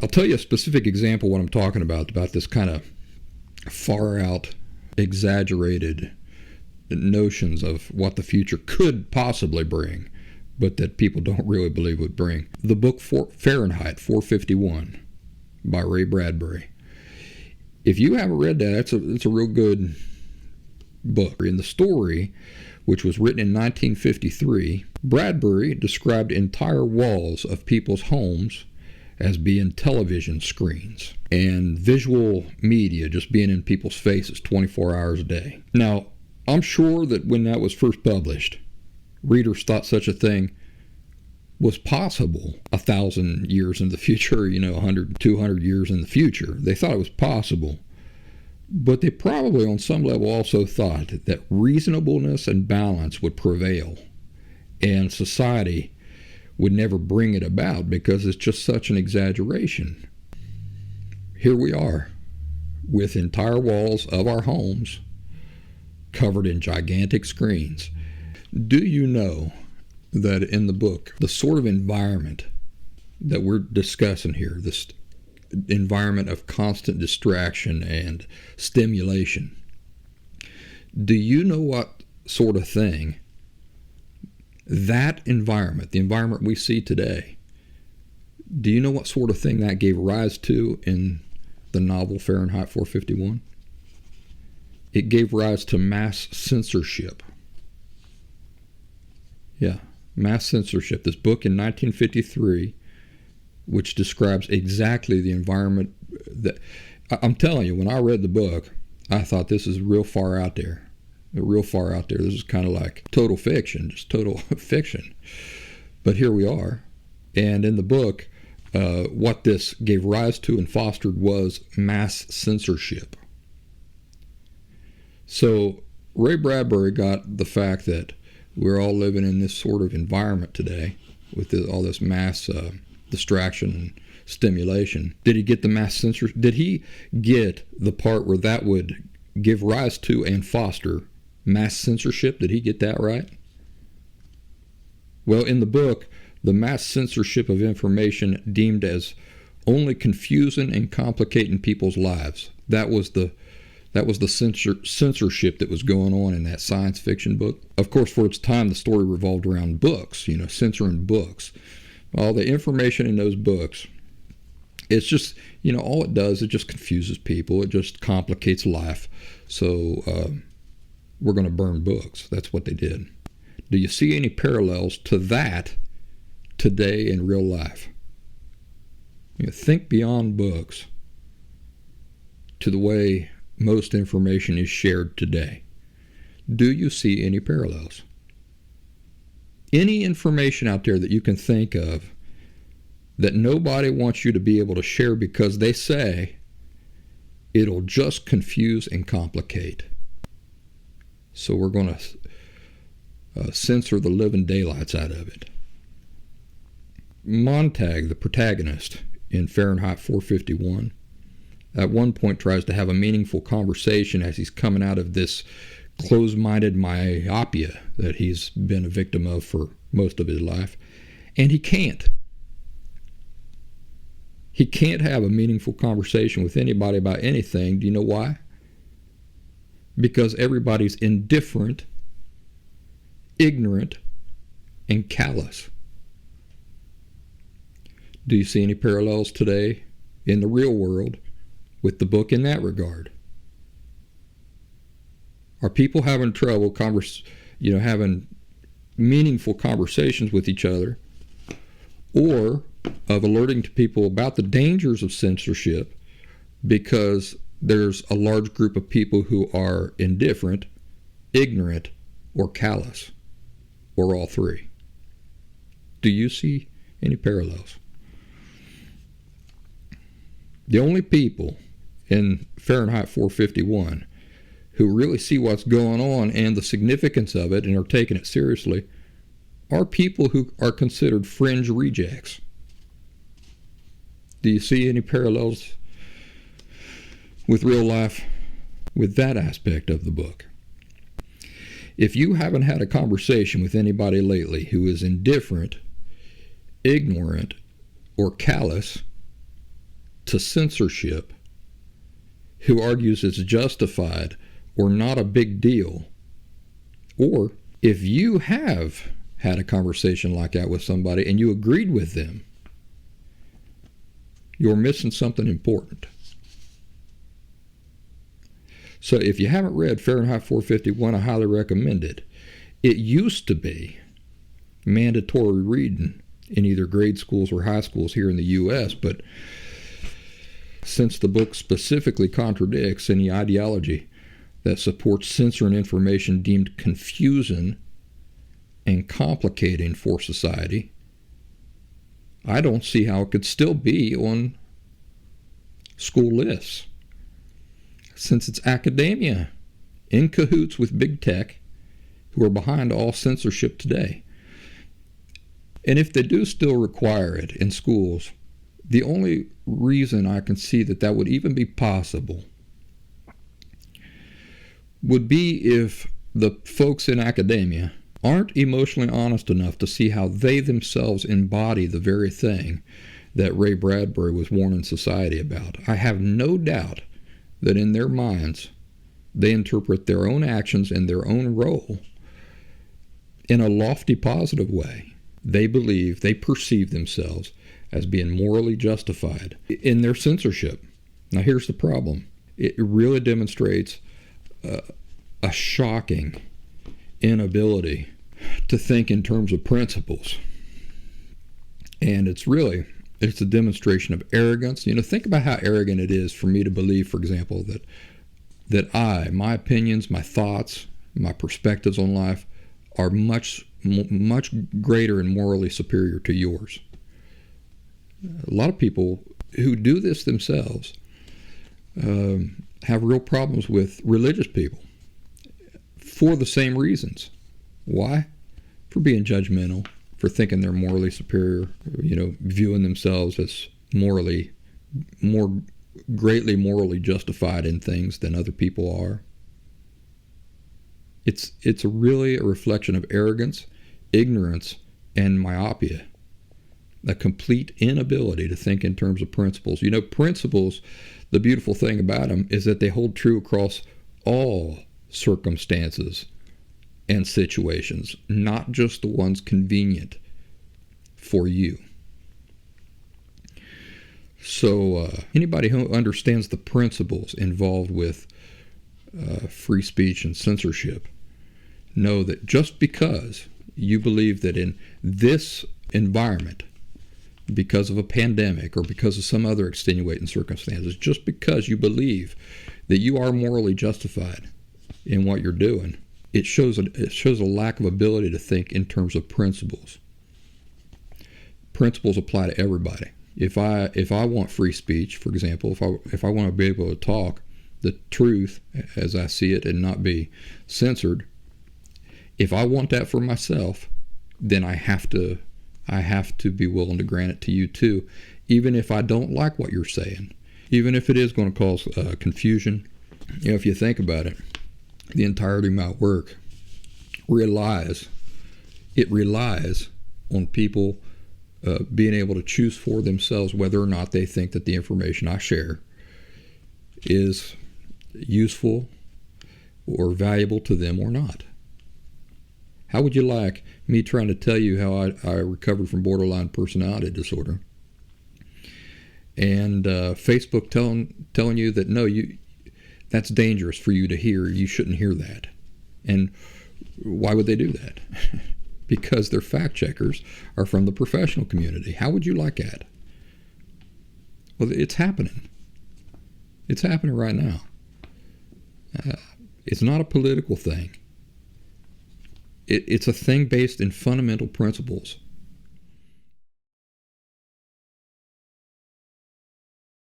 I'll tell you a specific example what I'm talking about this kind of far out, exaggerated notions of what the future could possibly bring, but that people don't really believe would bring. The book Fahrenheit 451 by Ray Bradbury. If you haven't read that, it's a real good book. In the story, which was written in 1953, Bradbury described entire walls of people's homes as being television screens and visual media just being in people's faces 24 hours a day. Now, I'm sure that when that was first published, readers thought such a thing was possible 1,000 years in the future, 100, 200 years in the future. They thought it was possible. But they probably on some level also thought that reasonableness and balance would prevail and society would never bring it about because it's just such an exaggeration. Here we are with entire walls of our homes covered in gigantic screens. Do you know that in the book, the sort of environment that we're discussing here, this environment of constant distraction and stimulation, do you know what sort of thing that environment, the environment we see today, do you know what sort of thing that gave rise to in the novel Fahrenheit 451? It gave rise to mass censorship. Yeah, mass censorship. This book in 1953, which describes exactly the environment that, I'm telling you, when I read the book, I thought this is real far out there. Real far out there. This is kind of like total fiction, just total fiction. But here we are. And in the book, what this gave rise to and fostered was mass censorship. So Ray Bradbury got the fact that we're all living in this sort of environment today with all this mass distraction and stimulation. Did he get the mass censorship? Did he get the part where that would give rise to and foster mass censorship? Did he get that right? Well, in the book, the mass censorship of information deemed as only confusing and complicating people's lives. That was the censorship that was going on in that science fiction book. Of course, for its time, the story revolved around books, censoring books. All the information in those books, it's just, all it does, it just confuses people. It just complicates life. So we're going to burn books. That's what they did. Do you see any parallels to that today in real life? Think beyond books to the way most information is shared today. Do you see any parallels? Any information out there that you can think of that nobody wants you to be able to share because they say it'll just confuse and complicate. So we're going to censor the living daylights out of it. Montag, the protagonist in Fahrenheit 451, at one point tries to have a meaningful conversation as he's coming out of this closed-minded myopia that he's been a victim of for most of his life, and he can't. He can't have a meaningful conversation with anybody about anything. Do you know why? Because everybody's indifferent, ignorant, and callous. Do you see any parallels today in the real world with the book in that regard? Are people having trouble having meaningful conversations with each other, or of alerting to people about the dangers of censorship because there's a large group of people who are indifferent, ignorant, or callous, or all three? Do you see any parallels? The only people in Fahrenheit 451 who really see what's going on and the significance of it and are taking it seriously are people who are considered fringe rejects. Do you see any parallels with real life with that aspect of the book? If you haven't had a conversation with anybody lately who is indifferent, ignorant, or callous, to censorship, who argues it's justified or not a big deal, or if you have had a conversation like that with somebody and you agreed with them, you're missing something important. So if you haven't read Fahrenheit 451, I highly recommend it. It used to be mandatory reading in either grade schools or high schools here in the U.S., but since the book specifically contradicts any ideology that supports censoring information deemed confusing and complicating for society, I don't see how it could still be on school lists, since it's academia in cahoots with big tech who are behind all censorship today. And if they do still require it in schools, the only reason I can see that that would even be possible would be if the folks in academia aren't emotionally honest enough to see how they themselves embody the very thing that Ray Bradbury was warning society about. I have no doubt that in their minds they interpret their own actions and their own role in a lofty, positive way. They believe, they perceive themselves as being morally justified in their censorship. Now here's the problem. It really demonstrates a shocking inability to think in terms of principles. And it's a demonstration of arrogance. You know, think about how arrogant it is for me to believe, for example, that my opinions, my thoughts, my perspectives on life are much greater and morally superior to yours. A lot of people who do this themselves have real problems with religious people for the same reasons. Why? For being judgmental, for thinking they're morally superior, viewing themselves as greatly morally justified in things than other people are. It's really a reflection of arrogance, ignorance, and myopia. A complete inability to think in terms of principles. Principles, the beautiful thing about them is that they hold true across all circumstances and situations, not just the ones convenient for you. So anybody who understands the principles involved with free speech and censorship know that just because you believe that in this environment, because of a pandemic or because of some other extenuating circumstances, just because you believe that you are morally justified in what you're doing, it shows a lack of ability to think in terms of principles. Principles apply to everybody. If I want free speech, for example, if I want to be able to talk the truth as I see it and not be censored, if I want that for myself, then I have to be willing to grant it to you too, even if I don't like what you're saying, even if it is going to cause confusion. If you think about it, the entirety of my work relies on people being able to choose for themselves whether or not they think that the information I share is useful or valuable to them or not. How would you like me trying to tell you how I recovered from borderline personality disorder, and Facebook telling you that no, that's dangerous for you to hear, you shouldn't hear that? And why would they do that? Because their fact checkers are from the professional community. How would you like that? Well, it's happening. It's happening right now. It's not a political thing. It's a thing based in fundamental principles